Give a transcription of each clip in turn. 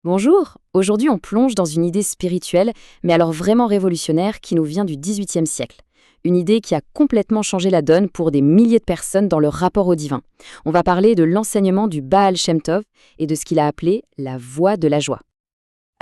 Bonjour, aujourd'hui on plonge dans une idée spirituelle, mais alors vraiment révolutionnaire qui nous vient du XVIIIe siècle. Une idée qui a complètement changé la donne pour des milliers de personnes dans leur rapport au divin. On va parler de l'enseignement du Baal Shem Tov et de ce qu'il a appelé la voie de la joie.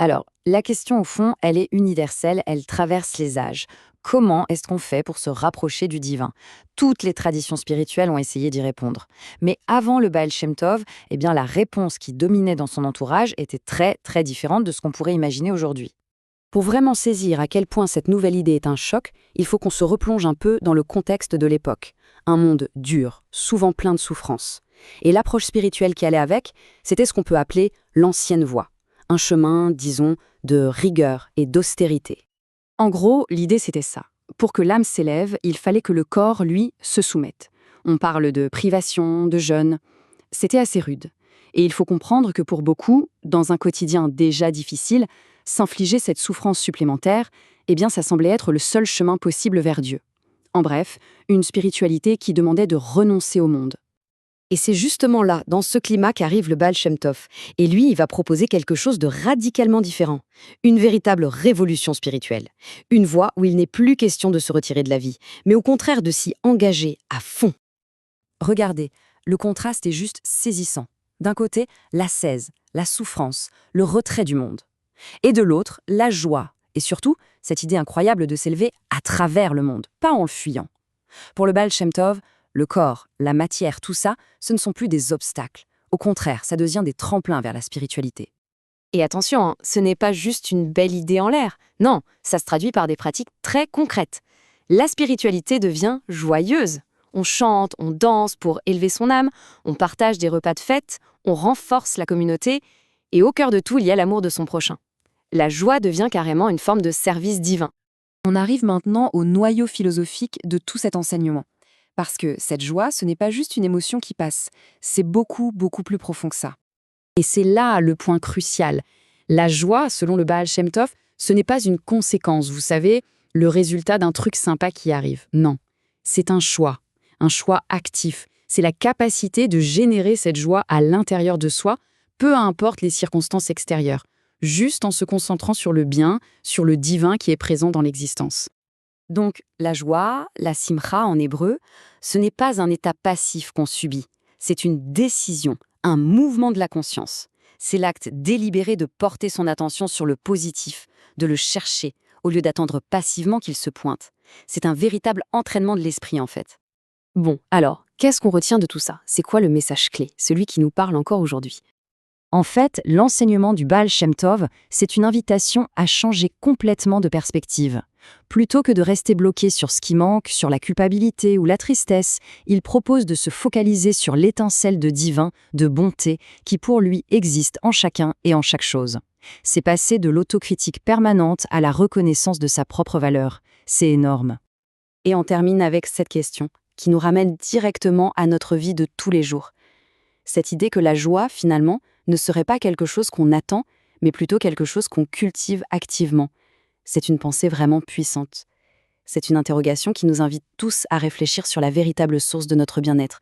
Alors, la question au fond, elle est universelle, elle traverse les âges. Comment est-ce qu'on fait pour se rapprocher du divin? Toutes les traditions spirituelles ont essayé d'y répondre. Mais avant le Baal Shem Tov, eh bien, la réponse qui dominait dans son entourage était très, très différente de ce qu'on pourrait imaginer aujourd'hui. Pour vraiment saisir à quel point cette nouvelle idée est un choc, il faut qu'on se replonge un peu dans le contexte de l'époque. Un monde dur, souvent plein de souffrances. Et l'approche spirituelle qui allait avec, c'était ce qu'on peut appeler l'ancienne voie. Un chemin, disons, de rigueur et d'austérité. En gros, l'idée c'était ça. Pour que l'âme s'élève, il fallait que le corps, lui, se soumette. On parle de privation, de jeûne. C'était assez rude. Et il faut comprendre que pour beaucoup, dans un quotidien déjà difficile, s'infliger cette souffrance supplémentaire, eh bien ça semblait être le seul chemin possible vers Dieu. En bref, une spiritualité qui demandait de renoncer au monde. Et c'est justement là, dans ce climat, qu'arrive le Baal Shem Tov. Et lui, il va proposer quelque chose de radicalement différent. Une véritable révolution spirituelle. Une voie où il n'est plus question de se retirer de la vie, mais au contraire de s'y engager à fond. Regardez, le contraste est juste saisissant. D'un côté, l'ascèse, la souffrance, le retrait du monde. Et de l'autre, la joie. Et surtout, cette idée incroyable de s'élever à travers le monde, pas en le fuyant. Pour le Baal Shem Tov, le corps, la matière, tout ça, ce ne sont plus des obstacles. Au contraire, ça devient des tremplins vers la spiritualité. Et attention, hein, ce n'est pas juste une belle idée en l'air. Non, ça se traduit par des pratiques très concrètes. La spiritualité devient joyeuse. On chante, on danse pour élever son âme, on partage des repas de fête, on renforce la communauté, et au cœur de tout, il y a l'amour de son prochain. La joie devient carrément une forme de service divin. On arrive maintenant au noyau philosophique de tout cet enseignement. Parce que cette joie, ce n'est pas juste une émotion qui passe, c'est beaucoup, beaucoup plus profond que ça. Et c'est là le point crucial. La joie, selon le Baal Shem Tov, ce n'est pas une conséquence, vous savez, le résultat d'un truc sympa qui arrive. Non, c'est un choix actif. C'est la capacité de générer cette joie à l'intérieur de soi, peu importe les circonstances extérieures, juste en se concentrant sur le bien, sur le divin qui est présent dans l'existence. Donc, la joie, la simcha en hébreu, ce n'est pas un état passif qu'on subit, c'est une décision, un mouvement de la conscience. C'est l'acte délibéré de porter son attention sur le positif, de le chercher, au lieu d'attendre passivement qu'il se pointe. C'est un véritable entraînement de l'esprit, en fait. Bon, alors, qu'est-ce qu'on retient de tout ça? C'est quoi le message clé, celui qui nous parle encore aujourd'hui? En fait, l'enseignement du Baal Shem Tov, c'est une invitation à changer complètement de perspective. Plutôt que de rester bloqué sur ce qui manque, sur la culpabilité ou la tristesse, il propose de se focaliser sur l'étincelle de divin, de bonté, qui pour lui existe en chacun et en chaque chose. C'est passer de l'autocritique permanente à la reconnaissance de sa propre valeur. C'est énorme. Et on termine avec cette question, qui nous ramène directement à notre vie de tous les jours. Cette idée que la joie, finalement, ne serait pas quelque chose qu'on attend, mais plutôt quelque chose qu'on cultive activement. C'est une pensée vraiment puissante. C'est une interrogation qui nous invite tous à réfléchir sur la véritable source de notre bien-être.